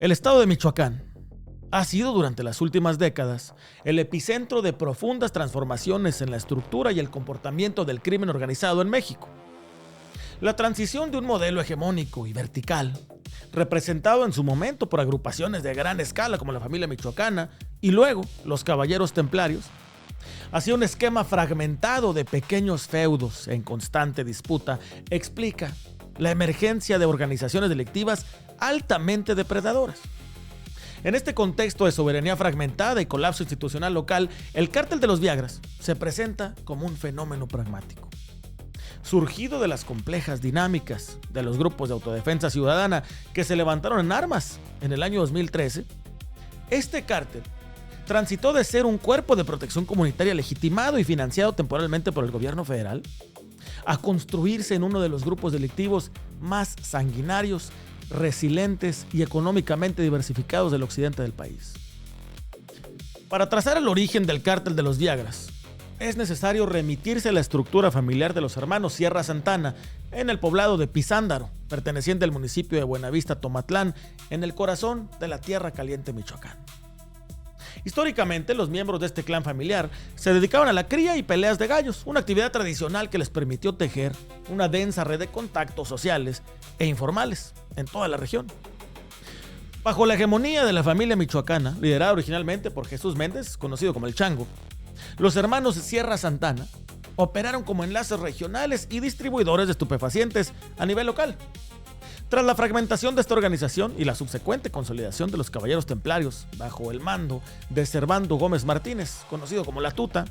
El estado de Michoacán ha sido durante las últimas décadas el epicentro de profundas transformaciones en la estructura y el comportamiento del crimen organizado en México. La transición de un modelo hegemónico y vertical, representado en su momento por agrupaciones de gran escala como la familia michoacana y luego los caballeros templarios, hacia un esquema fragmentado de pequeños feudos en constante disputa, explica la emergencia de organizaciones delictivas altamente depredadoras. En este contexto de soberanía fragmentada y colapso institucional local, el cártel de los Viagras se presenta como un fenómeno pragmático. Surgido de las complejas dinámicas de los grupos de autodefensa ciudadana que se levantaron en armas en el año 2013, este cártel transitó de ser un cuerpo de protección comunitaria legitimado y financiado temporalmente por el gobierno federal a construirse en uno de los grupos delictivos más sanguinarios, resilientes y económicamente diversificados del occidente del país. Para trazar el origen del cártel de los Viagras, es necesario remitirse a la estructura familiar de los hermanos Sierra Santana en el poblado de Pisándaro, perteneciente al municipio de Buenavista, Tomatlán, en el corazón de la Tierra Caliente, Michoacán. Históricamente, los miembros de este clan familiar se dedicaban a la cría y peleas de gallos, una actividad tradicional que les permitió tejer una densa red de contactos sociales e informales en toda la región. Bajo la hegemonía de la familia michoacana, liderada originalmente por Jesús Méndez, conocido como el Chango, los hermanos Sierra Santana operaron como enlaces regionales y distribuidores de estupefacientes a nivel local. Tras la fragmentación de esta organización y la subsecuente consolidación de los caballeros templarios bajo el mando de Servando Gómez Martínez, conocido como La Tuta,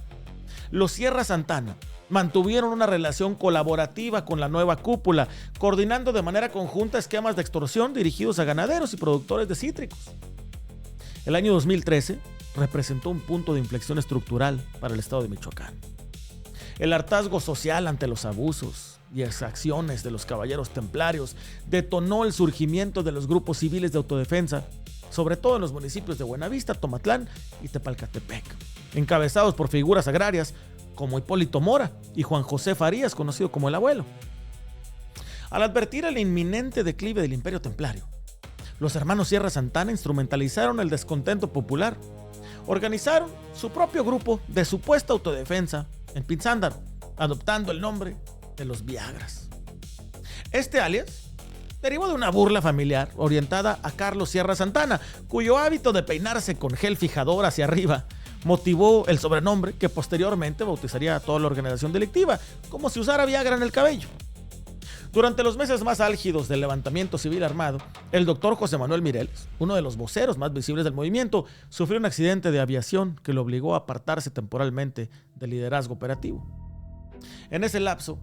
los Sierra Santana mantuvieron una relación colaborativa con la nueva cúpula, coordinando de manera conjunta esquemas de extorsión dirigidos a ganaderos y productores de cítricos. El año 2013 representó un punto de inflexión estructural para el estado de Michoacán. El hartazgo social ante los abusos y exacciones de los caballeros templarios detonó el surgimiento de los grupos civiles de autodefensa, sobre todo en los municipios de Buenavista, Tomatlán y Tepalcatepec, encabezados por figuras agrarias como Hipólito Mora y Juan José Farías, conocido como el Abuelo. Al advertir el inminente declive del imperio templario, los hermanos Sierra Santana instrumentalizaron el descontento popular. Organizaron su propio grupo de supuesta autodefensa en Pisándaro, adoptando el nombre de los Viagras. Este alias derivó de una burla familiar orientada a Carlos Sierra Santana, cuyo hábito de peinarse con gel fijador hacia arriba motivó el sobrenombre que posteriormente bautizaría a toda la organización delictiva, como si usara Viagra en el cabello. Durante los meses más álgidos del levantamiento civil armado, el doctor José Manuel Mireles, uno de los voceros más visibles del movimiento, sufrió un accidente de aviación que lo obligó a apartarse temporalmente del liderazgo operativo. En ese lapso,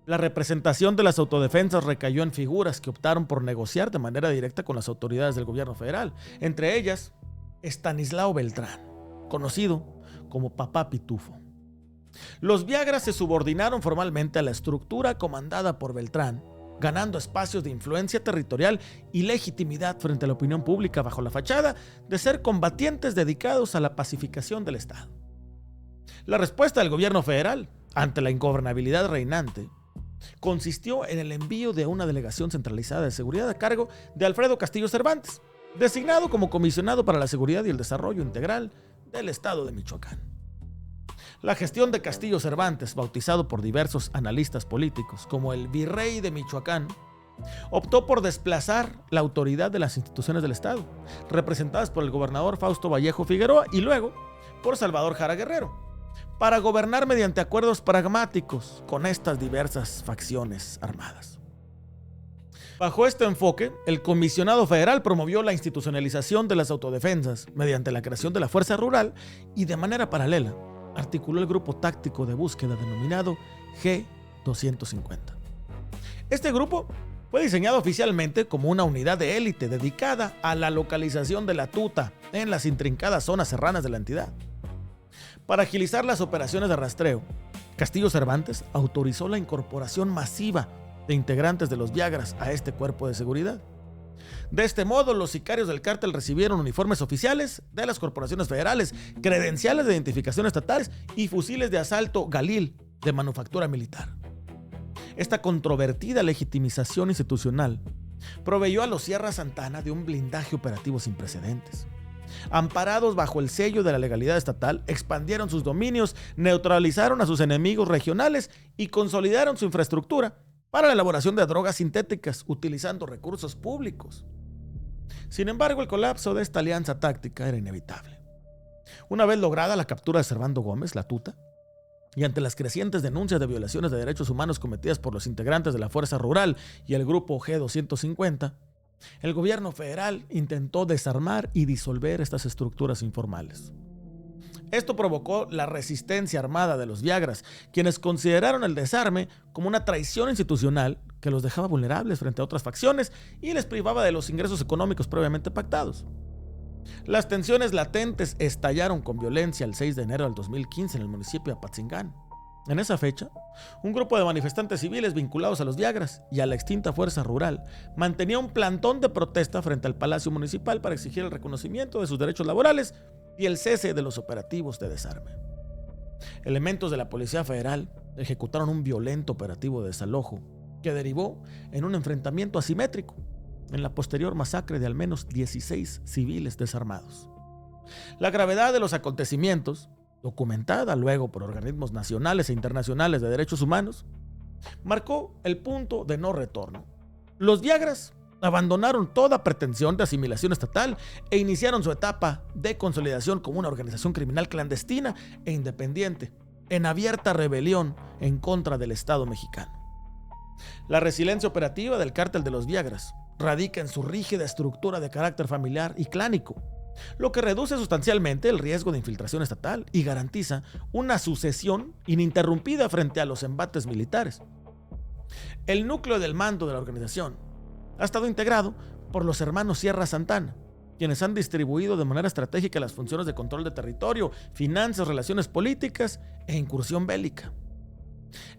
la representación de las autodefensas recayó en figuras que optaron por negociar de manera directa con las autoridades del gobierno federal, entre ellas Estanislao Beltrán, conocido como Papá Pitufo. Los Viagras se subordinaron formalmente a la estructura comandada por Beltrán, ganando espacios de influencia territorial y legitimidad frente a la opinión pública bajo la fachada de ser combatientes dedicados a la pacificación del Estado. La respuesta del gobierno federal ante la ingobernabilidad reinante consistió en el envío de una delegación centralizada de seguridad a cargo de Alfredo Castillo Cervantes, designado como comisionado para la seguridad y el desarrollo integral del Estado de Michoacán. La gestión de Castillo Cervantes, bautizado por diversos analistas políticos como el Virrey de Michoacán, optó por desplazar la autoridad de las instituciones del Estado, representadas por el gobernador Fausto Vallejo Figueroa y luego por Salvador Jara Guerrero, para gobernar mediante acuerdos pragmáticos con estas diversas facciones armadas. Bajo este enfoque, el comisionado federal promovió la institucionalización de las autodefensas mediante la creación de la Fuerza Rural y de manera paralela articuló el grupo táctico de búsqueda denominado G250. Este grupo fue diseñado oficialmente como una unidad de élite dedicada a la localización de la tuta en las intrincadas zonas serranas de la entidad. Para agilizar las operaciones de rastreo, Castillo Cervantes autorizó la incorporación masiva de integrantes de los Viagras a este cuerpo de seguridad. De este modo, los sicarios del cártel recibieron uniformes oficiales de las corporaciones federales, credenciales de identificación estatales y fusiles de asalto Galil de manufactura militar. Esta controvertida legitimización institucional proveyó a los Sierra Santana de un blindaje operativo sin precedentes. Amparados bajo el sello de la legalidad estatal, expandieron sus dominios, neutralizaron a sus enemigos regionales y consolidaron su infraestructura para la elaboración de drogas sintéticas, utilizando recursos públicos. Sin embargo, el colapso de esta alianza táctica era inevitable. Una vez lograda la captura de Servando Gómez, la Tuta, y ante las crecientes denuncias de violaciones de derechos humanos cometidas por los integrantes de la Fuerza Rural y el Grupo G250, el gobierno federal intentó desarmar y disolver estas estructuras informales. Esto provocó la resistencia armada de los Viagras, quienes consideraron el desarme como una traición institucional que los dejaba vulnerables frente a otras facciones y les privaba de los ingresos económicos previamente pactados. Las tensiones latentes estallaron con violencia el 6 de enero del 2015 en el municipio de Apatzingán. En esa fecha, un grupo de manifestantes civiles vinculados a los Viagras y a la extinta Fuerza Rural mantenía un plantón de protesta frente al Palacio Municipal para exigir el reconocimiento de sus derechos laborales y el cese de los operativos de desarme. Elementos de la Policía Federal ejecutaron un violento operativo de desalojo que derivó en un enfrentamiento asimétrico en la posterior masacre de al menos 16 civiles desarmados. La gravedad de los acontecimientos, documentada luego por organismos nacionales e internacionales de derechos humanos, marcó el punto de no retorno. Los Viagras abandonaron toda pretensión de asimilación estatal e iniciaron su etapa de consolidación como una organización criminal clandestina e independiente, en abierta rebelión en contra del Estado mexicano. La resiliencia operativa del Cártel de los Viagras radica en su rígida estructura de carácter familiar y clánico, lo que reduce sustancialmente el riesgo de infiltración estatal y garantiza una sucesión ininterrumpida frente a los embates militares. El núcleo del mando de la organización ha estado integrado por los hermanos Sierra Santana, quienes han distribuido de manera estratégica las funciones de control de territorio, finanzas, relaciones políticas e incursión bélica.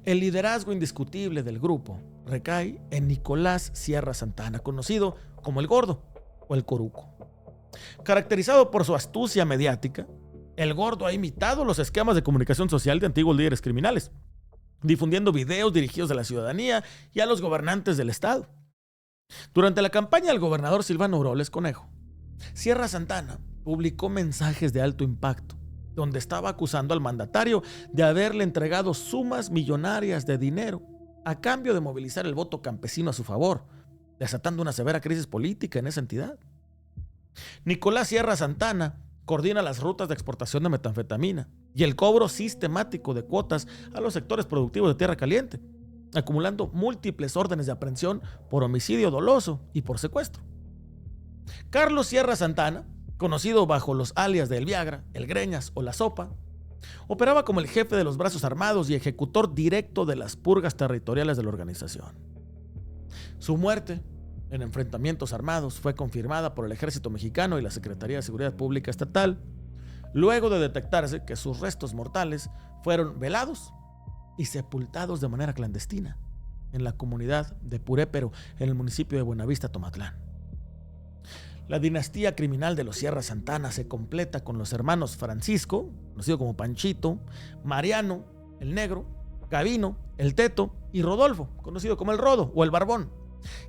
El liderazgo indiscutible del grupo recae en Nicolás Sierra Santana, conocido como el Gordo o el Coruco. Caracterizado por su astucia mediática, el Gordo ha imitado los esquemas de comunicación social de antiguos líderes criminales, difundiendo videos dirigidos a la ciudadanía y a los gobernantes del estado. Durante la campaña del gobernador Silvano Aureoles Conejo, Sierra Santana publicó mensajes de alto impacto, donde estaba acusando al mandatario de haberle entregado sumas millonarias de dinero a cambio de movilizar el voto campesino a su favor, desatando una severa crisis política en esa entidad. Nicolás Sierra Santana coordina las rutas de exportación de metanfetamina y el cobro sistemático de cuotas a los sectores productivos de Tierra Caliente, acumulando múltiples órdenes de aprehensión por homicidio doloso y por secuestro. Carlos Sierra Santana, conocido bajo los alias de El Viagra, El Greñas o La Sopa, operaba como el jefe de los brazos armados y ejecutor directo de las purgas territoriales de la organización. Su muerte en enfrentamientos armados fue confirmada por el Ejército Mexicano y la Secretaría de Seguridad Pública Estatal, luego de detectarse que sus restos mortales fueron velados y sepultados de manera clandestina en la comunidad de Purépero, en el municipio de Buenavista, Tomatlán. La dinastía criminal de los Sierra Santana se completa con los hermanos Francisco, conocido como Panchito, Mariano, el Negro, Gavino, el Teto y Rodolfo, conocido como el Rodo o el Barbón,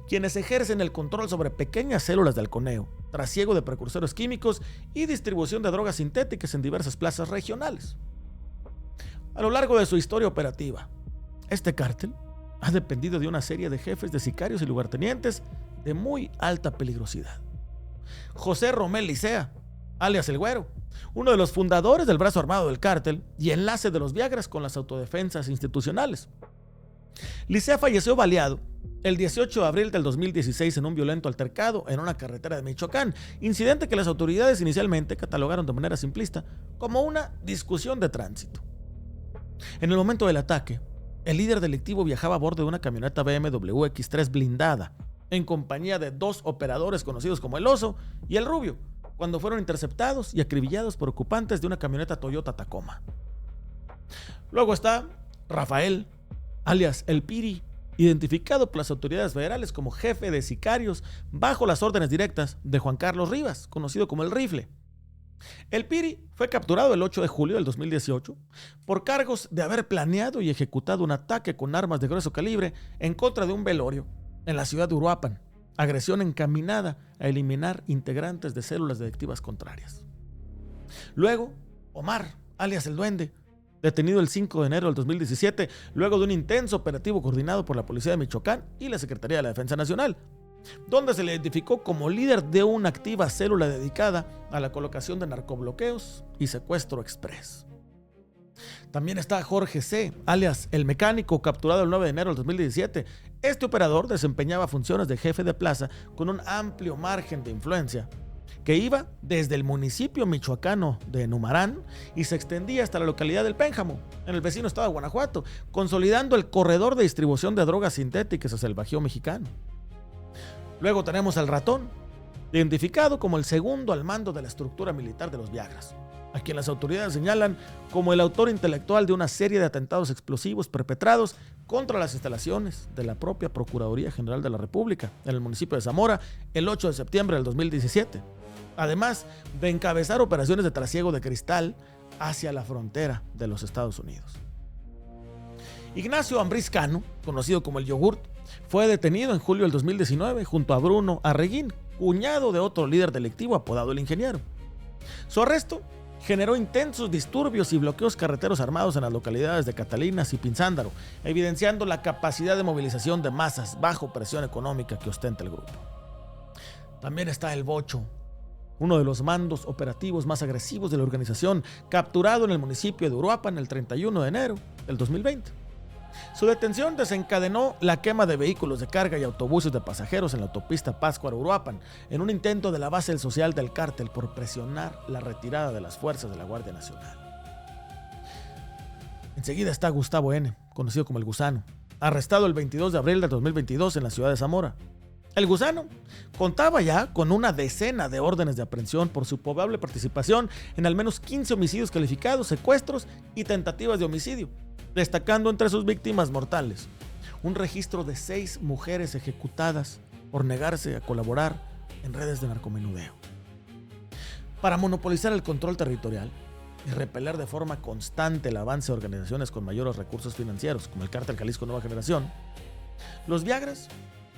quienes ejercen el control sobre pequeñas células de halconeo, trasiego de precursores químicos y distribución de drogas sintéticas en diversas plazas regionales. A lo largo de su historia operativa, este cártel ha dependido de una serie de jefes de sicarios y lugartenientes de muy alta peligrosidad. José Romel Licea, alias El Güero, uno de los fundadores del brazo armado del cártel y enlace de los Viagras con las autodefensas institucionales. Licea falleció baleado el 18 de abril del 2016 en un violento altercado en una carretera de Michoacán, incidente que las autoridades inicialmente catalogaron de manera simplista como una discusión de tránsito. En el momento del ataque, el líder delictivo viajaba a bordo de una camioneta BMW X3 blindada, en compañía de dos operadores conocidos como El Oso y El Rubio, cuando fueron interceptados y acribillados por ocupantes de una camioneta Toyota Tacoma. Luego está Rafael, alias El Piri, identificado por las autoridades federales como jefe de sicarios bajo las órdenes directas de Juan Carlos Rivas, conocido como El Rifle. El Piri fue capturado el 8 de julio del 2018 por cargos de haber planeado y ejecutado un ataque con armas de grueso calibre en contra de un velorio en la ciudad de Uruapan, agresión encaminada a eliminar integrantes de células delictivas contrarias. Luego, Omar, alias el Duende, detenido el 5 de enero del 2017, luego de un intenso operativo coordinado por la Policía de Michoacán y la Secretaría de la Defensa Nacional, donde se le identificó como líder de una activa célula dedicada a la colocación de narcobloqueos y secuestro express. También está Jorge C., alias El Mecánico, capturado el 9 de enero del 2017. Este operador desempeñaba funciones de jefe de plaza con un amplio margen de influencia, que iba desde el municipio michoacano de Numarán y se extendía hasta la localidad del Pénjamo, en el vecino estado de Guanajuato, consolidando el corredor de distribución de drogas sintéticas hacia el Bajío mexicano. Luego tenemos al Ratón, identificado como el segundo al mando de la estructura militar de los Viagras, a quien las autoridades señalan como el autor intelectual de una serie de atentados explosivos perpetrados contra las instalaciones de la propia Procuraduría General de la República en el municipio de Zamora el 8 de septiembre del 2017, además de encabezar operaciones de trasiego de cristal hacia la frontera de los Estados Unidos. Ignacio Ambriz Cano, conocido como el Yogurt, fue detenido en julio del 2019 junto a Bruno Arreguín, cuñado de otro líder delictivo apodado el Ingeniero. Su arresto generó intensos disturbios y bloqueos carreteros armados en las localidades de Catalinas y Pinzándaro, evidenciando la capacidad de movilización de masas bajo presión económica que ostenta el grupo. También está el Bocho, uno de los mandos operativos más agresivos de la organización, capturado en el municipio de Uruapan el 31 de enero del 2020. Su detención desencadenó la quema de vehículos de carga y autobuses de pasajeros en la autopista Pátzcuaro-Uruapan, en un intento de la base social del cártel por presionar la retirada de las fuerzas de la Guardia Nacional. Enseguida está Gustavo N., conocido como El Gusano, arrestado el 22 de abril de 2022 en la ciudad de Zamora. El Gusano contaba ya con una decena de órdenes de aprehensión por su probable participación en al menos 15 homicidios calificados, secuestros y tentativas de homicidio, destacando entre sus víctimas mortales un registro de 6 mujeres ejecutadas por negarse a colaborar en redes de narcomenudeo. Para monopolizar el control territorial y repeler de forma constante el avance de organizaciones con mayores recursos financieros, como el Cártel Jalisco Nueva Generación, los Viagras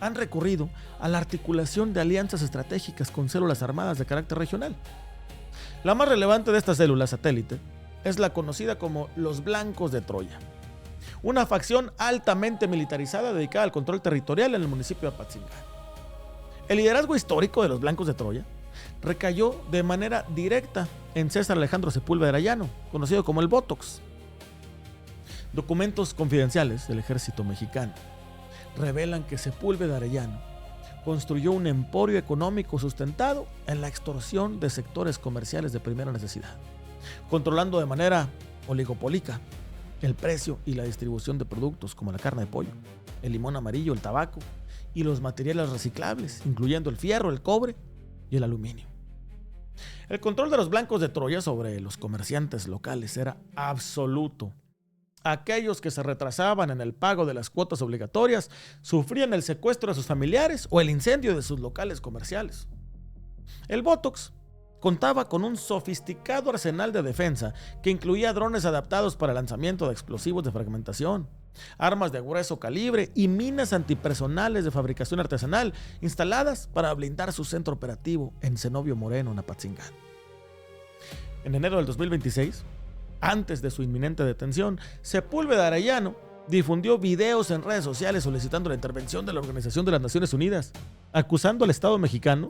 han recurrido a la articulación de alianzas estratégicas con células armadas de carácter regional. La más relevante de estas células satélite es la conocida como los Blancos de Troya, una facción altamente militarizada dedicada al control territorial en el municipio de Apatzingán. El liderazgo histórico de los Blancos de Troya recayó de manera directa en César Alejandro Sepúlveda Arellano, conocido como el Botox. Documentos confidenciales del ejército mexicano revelan que Sepúlveda Arellano construyó un emporio económico sustentado en la extorsión de sectores comerciales de primera necesidad, controlando de manera oligopólica el precio y la distribución de productos como la carne de pollo, el limón amarillo, el tabaco y los materiales reciclables, incluyendo el fierro, el cobre y el aluminio. El control de los Blancos de Troya sobre los comerciantes locales era absoluto. Aquellos que se retrasaban en el pago de las cuotas obligatorias sufrían el secuestro de sus familiares o el incendio de sus locales comerciales. El Botox contaba con un sofisticado arsenal de defensa que incluía drones adaptados para el lanzamiento de explosivos de fragmentación, armas de grueso calibre y minas antipersonales de fabricación artesanal instaladas para blindar su centro operativo en Zenobio Moreno, en Apatzingán. En enero del 2026, antes de su inminente detención, Sepúlveda Arellano difundió videos en redes sociales solicitando la intervención de la Organización de las Naciones Unidas, acusando al Estado mexicano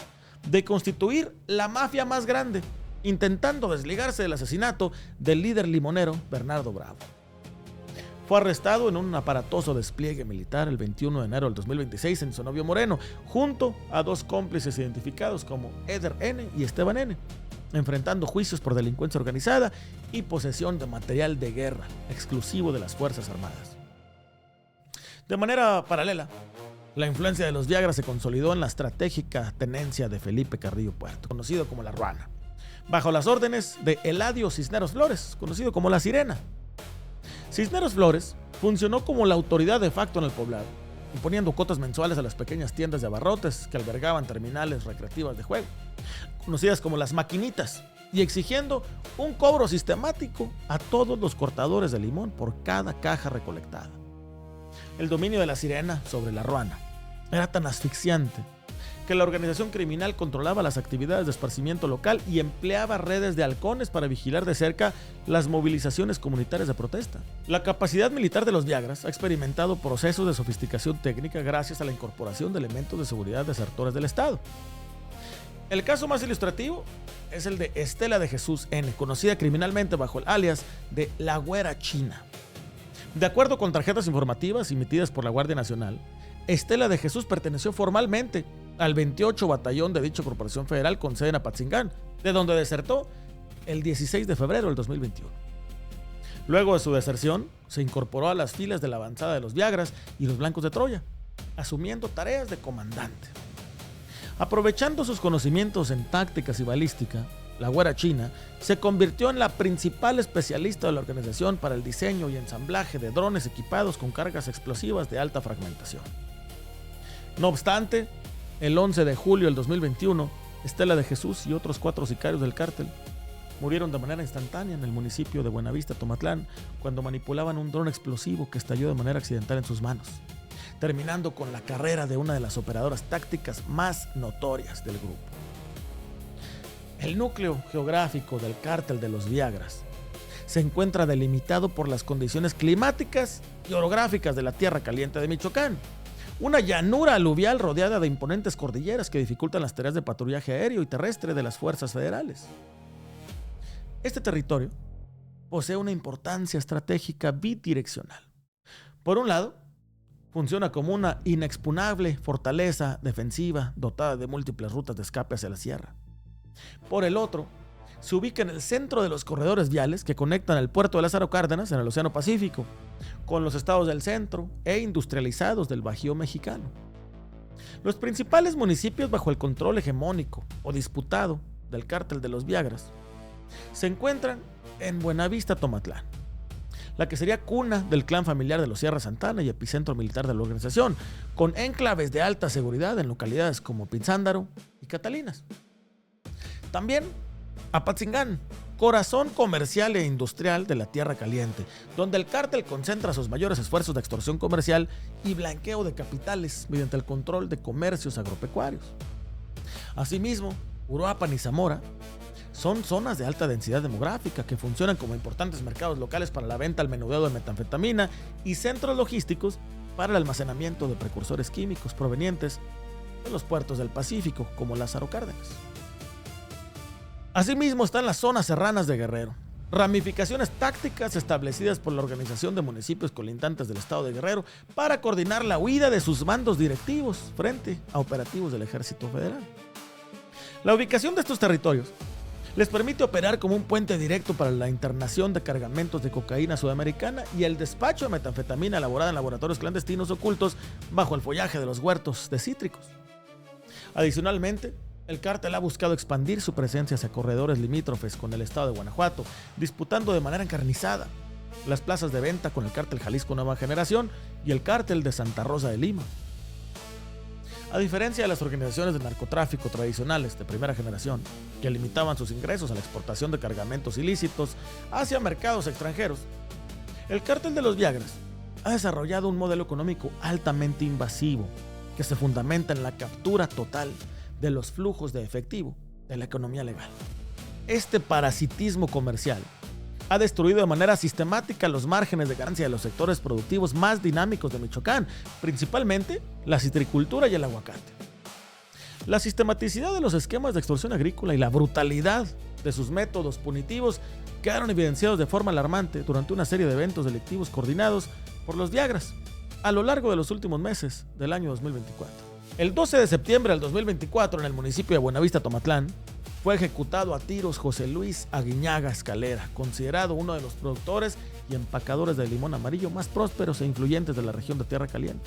de constituir la mafia más grande, intentando desligarse del asesinato del líder limonero Bernardo Bravo. Fue arrestado en un aparatoso despliegue militar el 21 de enero del 2026 en Zenobio Moreno, junto a 2 cómplices identificados como Eder N. y Esteban N., enfrentando juicios por delincuencia organizada y posesión de material de guerra exclusivo de las Fuerzas Armadas. De manera paralela, la influencia de los Viagras se consolidó en la estratégica tenencia de Felipe Carrillo Puerto, conocido como La Ruana, bajo las órdenes de Eladio Cisneros Flores, conocido como La Sirena. Cisneros Flores funcionó como la autoridad de facto en el poblado, imponiendo cuotas mensuales a las pequeñas tiendas de abarrotes que albergaban terminales recreativas de juego, conocidas como las maquinitas, y exigiendo un cobro sistemático a todos los cortadores de limón por cada caja recolectada. El dominio de La Sirena sobre La Ruana era tan asfixiante que la organización criminal controlaba las actividades de esparcimiento local y empleaba redes de halcones para vigilar de cerca las movilizaciones comunitarias de protesta. La capacidad militar de los Viagras ha experimentado procesos de sofisticación técnica gracias a la incorporación de elementos de seguridad desertores del Estado. El caso más ilustrativo es el de Estela de Jesús N., conocida criminalmente bajo el alias de La Güera China. De acuerdo con tarjetas informativas emitidas por la Guardia Nacional, Estela de Jesús perteneció formalmente al 28 Batallón de dicha Corporación Federal con sede en Apatzingán, de donde desertó el 16 de febrero del 2021. Luego de su deserción, se incorporó a las filas de la avanzada de los Viagras y los Blancos de Troya, asumiendo tareas de comandante. Aprovechando sus conocimientos en tácticas y balística, la Güera China se convirtió en la principal especialista de la organización para el diseño y ensamblaje de drones equipados con cargas explosivas de alta fragmentación. No obstante, el 11 de julio del 2021, Estela de Jesús y otros 4 sicarios del cártel murieron de manera instantánea en el municipio de Buenavista, Tomatlán, cuando manipulaban un dron explosivo que estalló de manera accidental en sus manos, terminando con la carrera de una de las operadoras tácticas más notorias del grupo. El núcleo geográfico del cártel de los Viagras se encuentra delimitado por las condiciones climáticas y orográficas de la Tierra Caliente de Michoacán, una llanura aluvial rodeada de imponentes cordilleras que dificultan las tareas de patrullaje aéreo y terrestre de las fuerzas federales. Este territorio posee una importancia estratégica bidireccional. Por un lado, funciona como una inexpugnable fortaleza defensiva dotada de múltiples rutas de escape hacia la sierra. Por el otro, se ubica en el centro de los corredores viales que conectan el puerto de Lázaro Cárdenas en el Océano Pacífico con los estados del centro e industrializados del Bajío mexicano. Los principales municipios bajo el control hegemónico o disputado del cártel de los Viagras se encuentran en Buenavista, Tomatlán, la que sería cuna del clan familiar de los Sierra Santana y epicentro militar de la organización, con enclaves de alta seguridad en localidades como Pinzándaro y Catalinas. También Apatzingán, corazón comercial e industrial de la Tierra Caliente, donde el cártel concentra sus mayores esfuerzos de extorsión comercial y blanqueo de capitales mediante el control de comercios agropecuarios. Asimismo, Uruapan y Zamora son zonas de alta densidad demográfica que funcionan como importantes mercados locales para la venta al menudeo de metanfetamina y centros logísticos para el almacenamiento de precursores químicos provenientes de los puertos del Pacífico, como Lázaro Cárdenas. Asimismo están las zonas serranas de Guerrero, ramificaciones tácticas establecidas por la Organización de Municipios Colindantes del Estado de Guerrero para coordinar la huida de sus mandos directivos frente a operativos del Ejército Federal. La ubicación de estos territorios les permite operar como un puente directo para la internación de cargamentos de cocaína sudamericana y el despacho de metanfetamina elaborada en laboratorios clandestinos ocultos bajo el follaje de los huertos de cítricos. Adicionalmente, el cártel ha buscado expandir su presencia hacia corredores limítrofes con el estado de Guanajuato, disputando de manera encarnizada las plazas de venta con el cártel Jalisco Nueva Generación y el cártel de Santa Rosa de Lima. A diferencia de las organizaciones de narcotráfico tradicionales de primera generación, que limitaban sus ingresos a la exportación de cargamentos ilícitos hacia mercados extranjeros, el cártel de los Viagras ha desarrollado un modelo económico altamente invasivo que se fundamenta en la captura total de los flujos de efectivo de la economía legal. Este parasitismo comercial ha destruido de manera sistemática los márgenes de ganancia de los sectores productivos más dinámicos de Michoacán, principalmente la citricultura y el aguacate. La sistematicidad de los esquemas de extorsión agrícola y la brutalidad de sus métodos punitivos quedaron evidenciados de forma alarmante durante una serie de eventos delictivos coordinados por los Viagras a lo largo de los últimos meses del año 2024. El 12 de septiembre del 2024, en el municipio de Buenavista, Tomatlán, fue ejecutado a tiros José Luis Aguiñaga Escalera, considerado uno de los productores y empacadores de limón amarillo más prósperos e influyentes de la región de Tierra Caliente.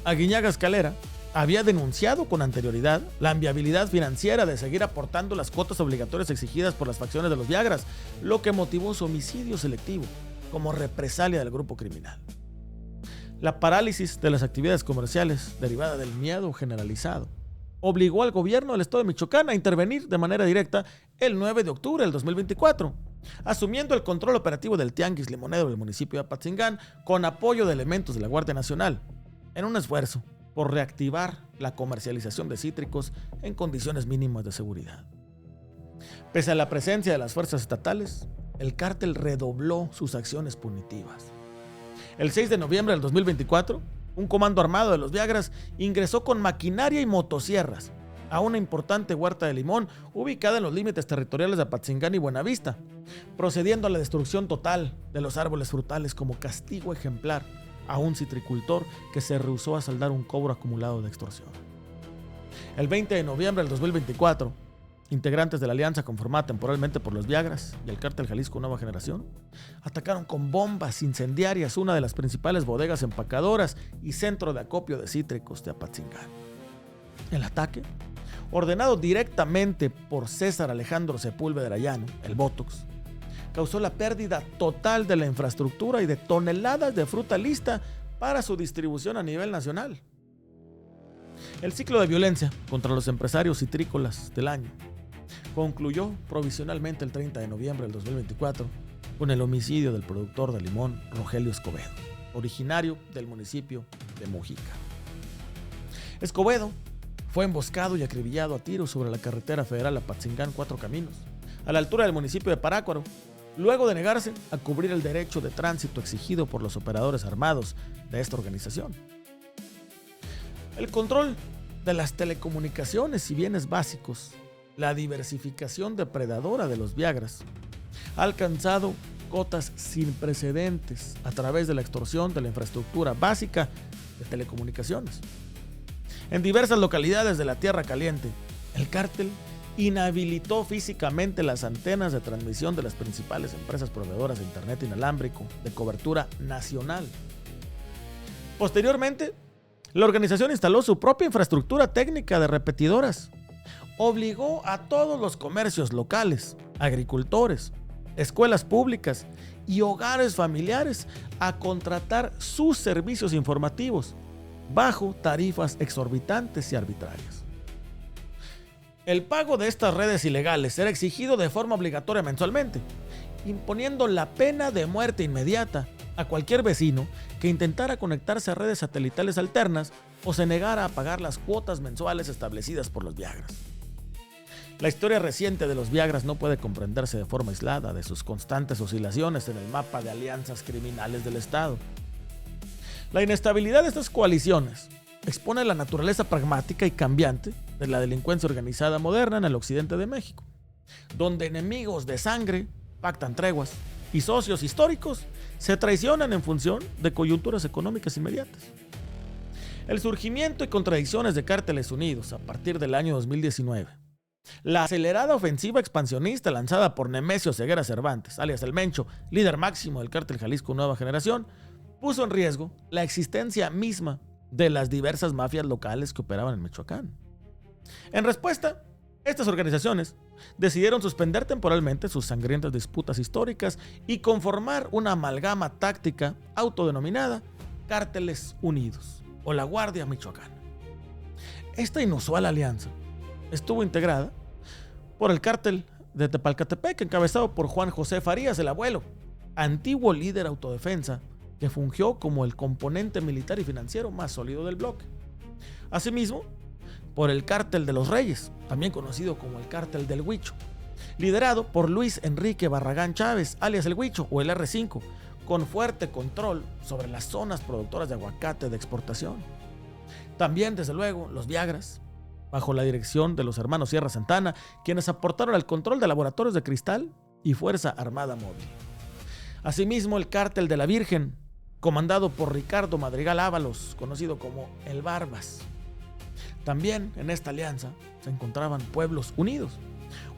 Aguiñaga Escalera había denunciado con anterioridad la inviabilidad financiera de seguir aportando las cuotas obligatorias exigidas por las facciones de los Viagras, lo que motivó su homicidio selectivo como represalia del grupo criminal. La parálisis de las actividades comerciales derivada del miedo generalizado obligó al gobierno del estado de Michoacán a intervenir de manera directa el 9 de octubre del 2024, asumiendo el control operativo del tianguis limonero del municipio de Apatzingán con apoyo de elementos de la Guardia Nacional, en un esfuerzo por reactivar la comercialización de cítricos en condiciones mínimas de seguridad. Pese a la presencia de las fuerzas estatales, el cártel redobló sus acciones punitivas. El 6 de noviembre del 2024, un comando armado de los Viagras ingresó con maquinaria y motosierras a una importante huerta de limón ubicada en los límites territoriales de Apatzingán y Buenavista, procediendo a la destrucción total de los árboles frutales como castigo ejemplar a un citricultor que se rehusó a saldar un cobro acumulado de extorsión. El 20 de noviembre del 2024, integrantes de la alianza conformada temporalmente por los Viagras y el cártel Jalisco Nueva Generación atacaron con bombas incendiarias una de las principales bodegas empacadoras y centro de acopio de cítricos de Apatzingán. El ataque, ordenado directamente por César Alejandro Sepúlveda Llano, el Botox, causó la pérdida total de la infraestructura y de toneladas de fruta lista para su distribución a nivel nacional. El ciclo de violencia contra los empresarios citrícolas del año concluyó provisionalmente el 30 de noviembre del 2024 con el homicidio del productor de limón Rogelio Escobedo, originario del municipio de Mojica. Escobedo fue emboscado y acribillado a tiros sobre la carretera federal Apatzingán Cuatro Caminos, a la altura del municipio de Parácuaro, luego de negarse a cubrir el derecho de tránsito exigido por los operadores armados de esta organización. El control de las telecomunicaciones y bienes básicos, la diversificación depredadora de los Viagras, ha alcanzado cotas sin precedentes a través de la extorsión de la infraestructura básica de telecomunicaciones. En diversas localidades de la Tierra Caliente, el cártel inhabilitó físicamente las antenas de transmisión de las principales empresas proveedoras de Internet inalámbrico de cobertura nacional. Posteriormente, la organización instaló su propia infraestructura técnica de repetidoras. Obligó a todos los comercios locales, agricultores, escuelas públicas y hogares familiares a contratar sus servicios informativos bajo tarifas exorbitantes y arbitrarias. El pago de estas redes ilegales era exigido de forma obligatoria mensualmente, imponiendo la pena de muerte inmediata a cualquier vecino que intentara conectarse a redes satelitales alternas o se negara a pagar las cuotas mensuales establecidas por los Viagras. La historia reciente de los Viagras no puede comprenderse de forma aislada de sus constantes oscilaciones en el mapa de alianzas criminales del Estado. La inestabilidad de estas coaliciones expone la naturaleza pragmática y cambiante de la delincuencia organizada moderna en el occidente de México, donde enemigos de sangre pactan treguas y socios históricos se traicionan en función de coyunturas económicas inmediatas. El surgimiento y contradicciones de Cárteles Unidos a partir del año 2019, la acelerada ofensiva expansionista lanzada por Nemesio Ceguera Cervantes, alias El Mencho, líder máximo del cártel Jalisco Nueva Generación, puso en riesgo la existencia misma de las diversas mafias locales que operaban en Michoacán. En respuesta, estas organizaciones decidieron suspender temporalmente sus sangrientas disputas históricas y conformar una amalgama táctica autodenominada Cárteles Unidos o la Guardia Michoacana. Esta inusual alianza estuvo integrada por el cártel de Tepalcatepec, encabezado por Juan José Farías, el Abuelo, antiguo líder autodefensa que fungió como el componente militar y financiero más sólido del bloque. Asimismo, por el Cártel de los Reyes, también conocido como el Cártel del Huicho, liderado por Luis Enrique Barragán Chávez, alias el Huicho o el R5, con fuerte control sobre las zonas productoras de aguacate de exportación. También, desde luego, los Viagras, bajo la dirección de los hermanos Sierra Santana, quienes aportaron al control de laboratorios de cristal y Fuerza Armada Móvil. Asimismo, el Cártel de la Virgen, comandado por Ricardo Madrigal Ábalos, conocido como el Barbas. También en esta alianza se encontraban Pueblos Unidos,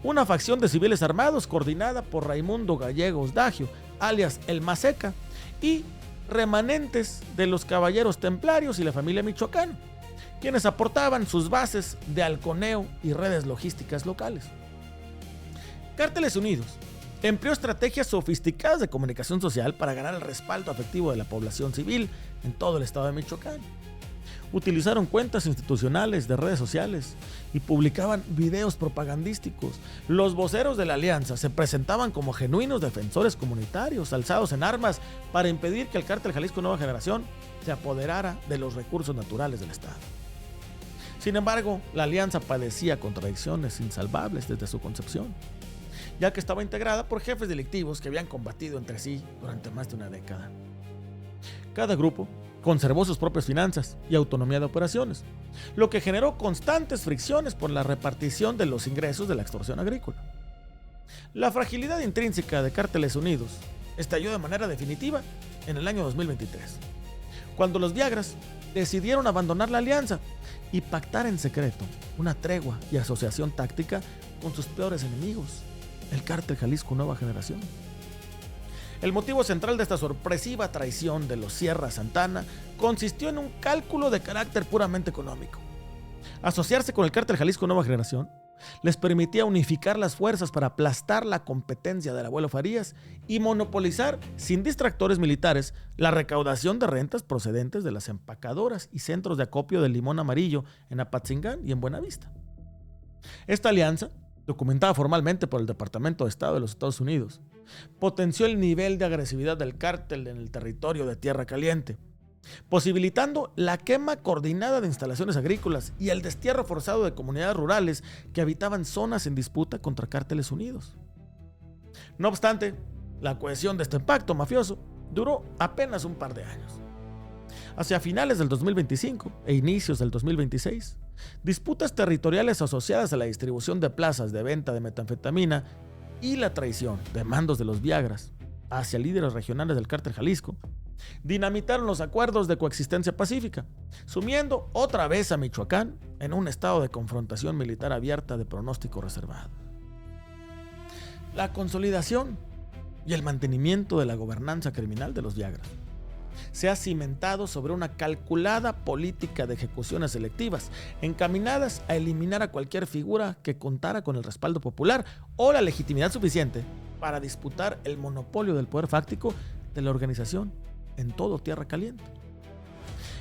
una facción de civiles armados coordinada por Raimundo Gallegos Dagio, alias el Maseca, y remanentes de los Caballeros Templarios y la familia Michoacán, quienes aportaban sus bases de halconeo y redes logísticas locales. Cárteles Unidos empleó estrategias sofisticadas de comunicación social para ganar el respaldo afectivo de la población civil en todo el estado de Michoacán. Utilizaron cuentas institucionales de redes sociales y publicaban videos propagandísticos. Los voceros de la alianza se presentaban como genuinos defensores comunitarios alzados en armas para impedir que el Cártel Jalisco Nueva Generación se apoderara de los recursos naturales del Estado. Sin embargo, la alianza padecía contradicciones insalvables desde su concepción, ya que estaba integrada por jefes delictivos que habían combatido entre sí durante más de una década. Cada grupo conservó sus propias finanzas y autonomía de operaciones, lo que generó constantes fricciones por la repartición de los ingresos de la extorsión agrícola. La fragilidad intrínseca de Cárteles Unidos estalló de manera definitiva en el año 2023, cuando los Viagras decidieron abandonar la alianza y pactar en secreto una tregua y asociación táctica con sus peores enemigos, el Cártel Jalisco Nueva Generación. El motivo central de esta sorpresiva traición de los Sierra Santana consistió en un cálculo de carácter puramente económico. Asociarse con el Cártel Jalisco Nueva Generación les permitía unificar las fuerzas para aplastar la competencia del abuelo Farías y monopolizar, sin distractores militares, la recaudación de rentas procedentes de las empacadoras y centros de acopio del limón amarillo en Apatzingán y en Buenavista. Esta alianza, documentada formalmente por el Departamento de Estado de los Estados Unidos, potenció el nivel de agresividad del cártel en el territorio de Tierra Caliente, posibilitando la quema coordinada de instalaciones agrícolas y el destierro forzado de comunidades rurales que habitaban zonas en disputa contra cárteles unidos. No obstante, la cohesión de este pacto mafioso duró apenas un par de años. Hacia finales del 2025 e inicios del 2026, disputas territoriales asociadas a la distribución de plazas de venta de metanfetamina y la traición de mandos de los Viagras hacia líderes regionales del Cártel Jalisco dinamitaron los acuerdos de coexistencia pacífica, sumiendo otra vez a Michoacán en un estado de confrontación militar abierta de pronóstico reservado. La consolidación y el mantenimiento de la gobernanza criminal de los Viagras se ha cimentado sobre una calculada política de ejecuciones selectivas, encaminadas a eliminar a cualquier figura que contara con el respaldo popular o la legitimidad suficiente para disputar el monopolio del poder fáctico de la organización en todo Tierra Caliente.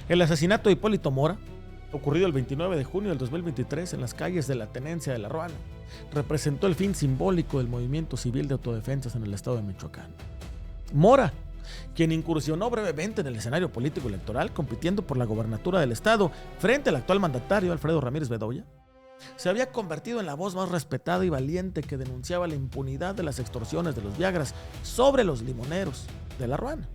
El asesinato de Hipólito Mora, ocurrido el 29 de junio del 2023 en las calles de la Tenencia de La Ruana, representó el fin simbólico del movimiento civil de autodefensas en el estado de Michoacán. Mora, quien incursionó brevemente en el escenario político electoral compitiendo por la gobernatura del estado frente al actual mandatario Alfredo Ramírez Bedoya, se había convertido en la voz más respetada y valiente que denunciaba la impunidad de las extorsiones de los Viagras sobre los limoneros de La Ruana.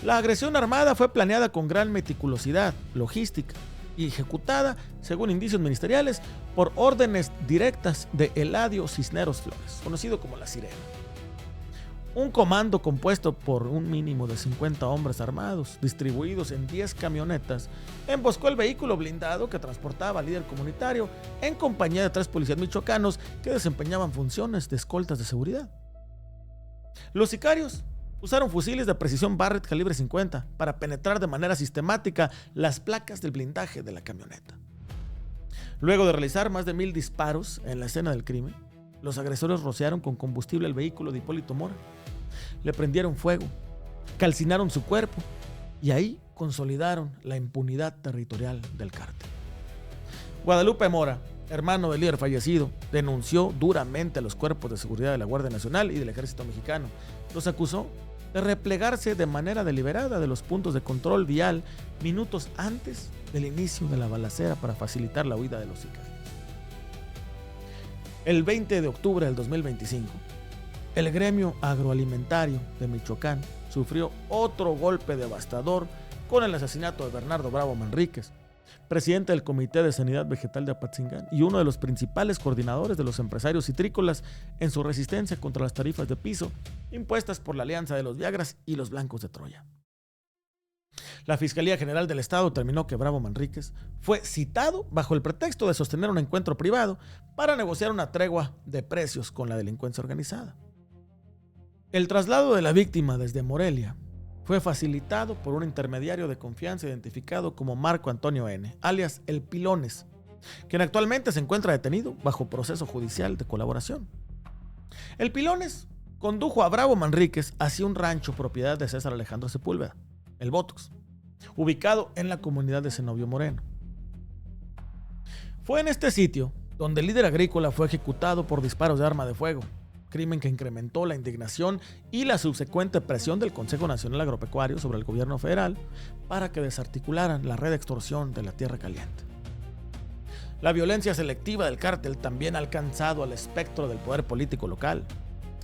La agresión armada fue planeada con gran meticulosidad, logística y ejecutada, según indicios ministeriales, por órdenes directas de Eladio Cisneros Flores, conocido como La Sirena. Un comando compuesto por un mínimo de 50 hombres armados, distribuidos en 10 camionetas, emboscó el vehículo blindado que transportaba al líder comunitario en compañía de 3 policías michoacanos que desempeñaban funciones de escoltas de seguridad. Los sicarios usaron fusiles de precisión Barrett calibre 50 para penetrar de manera sistemática las placas del blindaje de la camioneta. Luego de realizar más de 1000 disparos en la escena del crimen, los agresores rociaron con combustible el vehículo de Hipólito Mora, le prendieron fuego, calcinaron su cuerpo y ahí consolidaron la impunidad territorial del cártel. Guadalupe Mora, hermano del líder fallecido, denunció duramente a los cuerpos de seguridad de la Guardia Nacional y del Ejército Mexicano. Los acusó de replegarse de manera deliberada de los puntos de control vial minutos antes del inicio de la balacera para facilitar la huida de los sicarios. El 20 de octubre del 2025, el gremio agroalimentario de Michoacán sufrió otro golpe devastador con el asesinato de Bernardo Bravo Manríquez, presidente del Comité de Sanidad Vegetal de Apatzingán y uno de los principales coordinadores de los empresarios citrícolas en su resistencia contra las tarifas de piso impuestas por la alianza de los Viagras y los Blancos de Troya. La Fiscalía General del Estado determinó que Bravo Manríquez fue citado bajo el pretexto de sostener un encuentro privado para negociar una tregua de precios con la delincuencia organizada. El traslado de la víctima desde Morelia fue facilitado por un intermediario de confianza identificado como Marco Antonio N., alias El Pilones, quien actualmente se encuentra detenido bajo proceso judicial de colaboración. El Pilones condujo a Bravo Manríquez hacia un rancho propiedad de César Alejandro Sepúlveda, el Botox, ubicado en la comunidad de Zenobio Moreno. Fue en este sitio donde el líder agrícola fue ejecutado por disparos de arma de fuego, crimen que incrementó la indignación y la subsecuente presión del Consejo Nacional Agropecuario sobre el gobierno federal para que desarticularan la red de extorsión de la Tierra Caliente. La violencia selectiva del cártel también ha alcanzado al espectro del poder político local.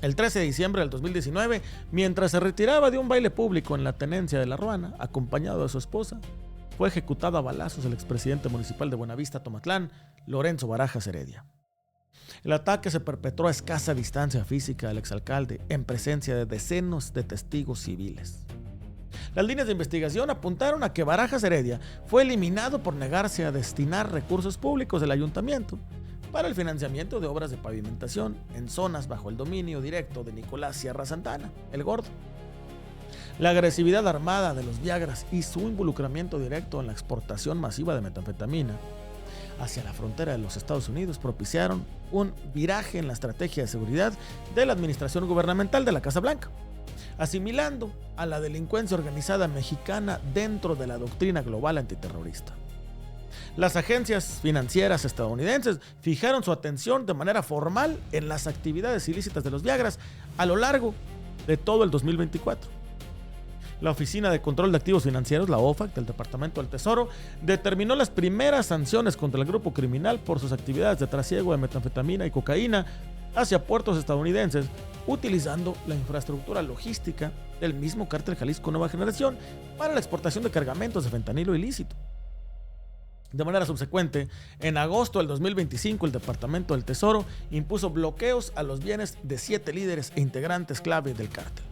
El 13 de diciembre del 2019, mientras se retiraba de un baile público en la tenencia de La Ruana, acompañado de su esposa, fue ejecutado a balazos el expresidente municipal de Buenavista, Tomatlán, Lorenzo Barajas Heredia. El ataque se perpetró a escasa distancia física del exalcalde, en presencia de decenas de testigos civiles. Las líneas de investigación apuntaron a que Barajas Heredia fue eliminado por negarse a destinar recursos públicos del ayuntamiento para el financiamiento de obras de pavimentación en zonas bajo el dominio directo de Nicolás Sierra Santana, el Gordo. La agresividad armada de los Viagras y su involucramiento directo en la exportación masiva de metanfetamina hacia la frontera de los Estados Unidos propiciaron un viraje en la estrategia de seguridad de la administración gubernamental de la Casa Blanca, asimilando a la delincuencia organizada mexicana dentro de la doctrina global antiterrorista. Las agencias financieras estadounidenses fijaron su atención de manera formal en las actividades ilícitas de los Viagras a lo largo de todo el 2024. La Oficina de Control de Activos Financieros, la OFAC, del Departamento del Tesoro, determinó las primeras sanciones contra el grupo criminal por sus actividades de trasiego de metanfetamina y cocaína hacia puertos estadounidenses, utilizando la infraestructura logística del mismo cártel Jalisco Nueva Generación para la exportación de cargamentos de fentanilo ilícito. De manera subsecuente, en agosto del 2025, el Departamento del Tesoro impuso bloqueos a los bienes de 7 líderes e integrantes clave del cártel.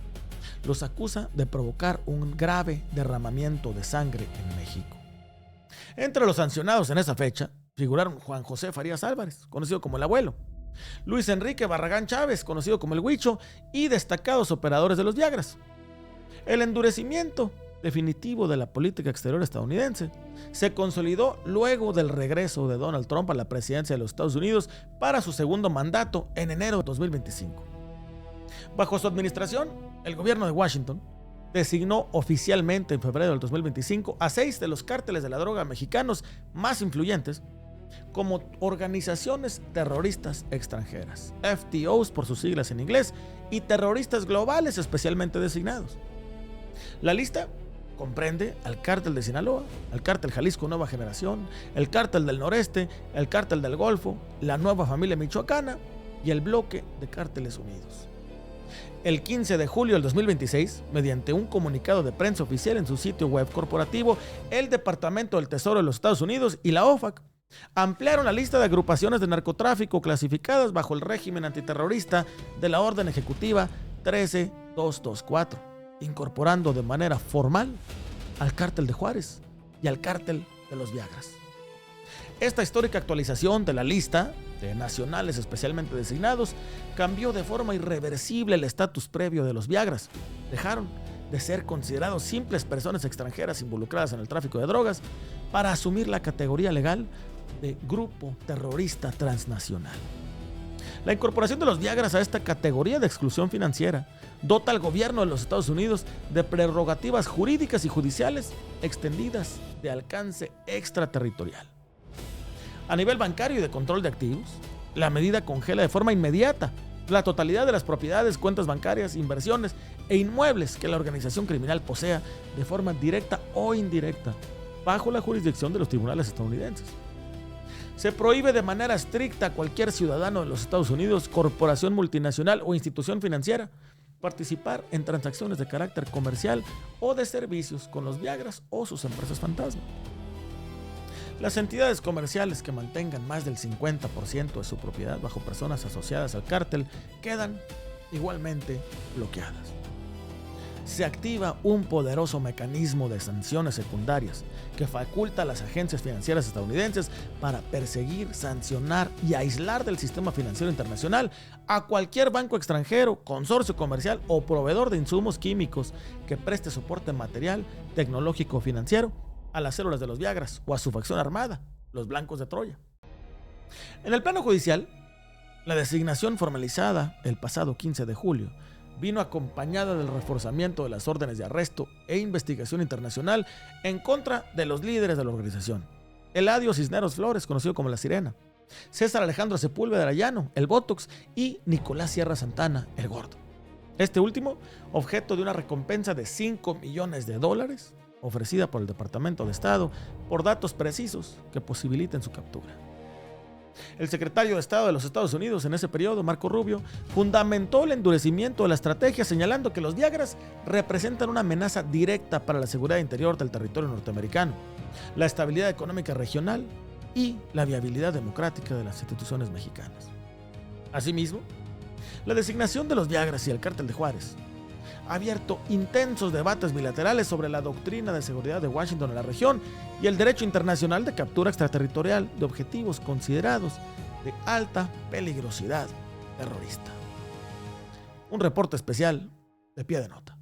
Los acusa de provocar un grave derramamiento de sangre en México. Entre los sancionados en esa fecha figuraron Juan José Farías Álvarez, conocido como el Abuelo, Luis Enrique Barragán Chávez, conocido como el Huicho, y destacados operadores de los Viagras. El endurecimiento definitivo de la política exterior estadounidense se consolidó luego del regreso de Donald Trump a la presidencia de los Estados Unidos para su segundo mandato en enero de 2025. Bajo su administración, el gobierno de Washington designó oficialmente en febrero del 2025 a 6 de los cárteles de la droga mexicanos más influyentes como organizaciones terroristas extranjeras, FTOs por sus siglas en inglés, y terroristas globales especialmente designados. La lista comprende al cártel de Sinaloa, al cártel Jalisco Nueva Generación, el cártel del Noreste, el cártel del Golfo, la Nueva Familia Michoacana y el bloque de Cárteles Unidos. El 15 de julio del 2026, mediante un comunicado de prensa oficial en su sitio web corporativo, el Departamento del Tesoro de los Estados Unidos y la OFAC ampliaron la lista de agrupaciones de narcotráfico clasificadas bajo el régimen antiterrorista de la Orden Ejecutiva 13224, incorporando de manera formal al Cártel de Juárez y al Cártel de los Viagras. Esta histórica actualización de la lista de nacionales especialmente designados cambió de forma irreversible el estatus previo de los Viagras. Dejaron de ser considerados simples personas extranjeras involucradas en el tráfico de drogas para asumir la categoría legal de grupo terrorista transnacional. La incorporación de los Viagras a esta categoría de exclusión financiera dota al gobierno de los Estados Unidos de prerrogativas jurídicas y judiciales extendidas de alcance extraterritorial. A nivel bancario y de control de activos, la medida congela de forma inmediata la totalidad de las propiedades, cuentas bancarias, inversiones e inmuebles que la organización criminal posea de forma directa o indirecta bajo la jurisdicción de los tribunales estadounidenses. Se prohíbe de manera estricta a cualquier ciudadano de los Estados Unidos, corporación multinacional o institución financiera participar en transacciones de carácter comercial o de servicios con los Viagras o sus empresas fantasma. Las entidades comerciales que mantengan más del 50% de su propiedad bajo personas asociadas al cártel quedan igualmente bloqueadas. Se activa un poderoso mecanismo de sanciones secundarias que faculta a las agencias financieras estadounidenses para perseguir, sancionar y aislar del sistema financiero internacional a cualquier banco extranjero, consorcio comercial o proveedor de insumos químicos que preste soporte material, tecnológico o financiero a las células de los Viagras o a su facción armada, los Blancos de Troya. En el plano judicial, la designación formalizada el pasado 15 de julio vino acompañada del reforzamiento de las órdenes de arresto e investigación internacional en contra de los líderes de la organización. Eladio Cisneros Flores, conocido como La Sirena, César Alejandro Sepúlveda Arellano, el Botox, y Nicolás Sierra Santana, el Gordo. Este último, objeto de una recompensa de $5 millones ofrecida por el Departamento de Estado por datos precisos que posibiliten su captura. El secretario de Estado de los Estados Unidos en ese periodo, Marco Rubio, fundamentó el endurecimiento de la estrategia señalando que los Viagras representan una amenaza directa para la seguridad interior del territorio norteamericano, la estabilidad económica regional y la viabilidad democrática de las instituciones mexicanas. Asimismo, la designación de los Viagras y el Cártel de Juárez ha abierto intensos debates bilaterales sobre la doctrina de seguridad de Washington en la región y el derecho internacional de captura extraterritorial de objetivos considerados de alta peligrosidad terrorista. Un reporte especial de Pie de Nota.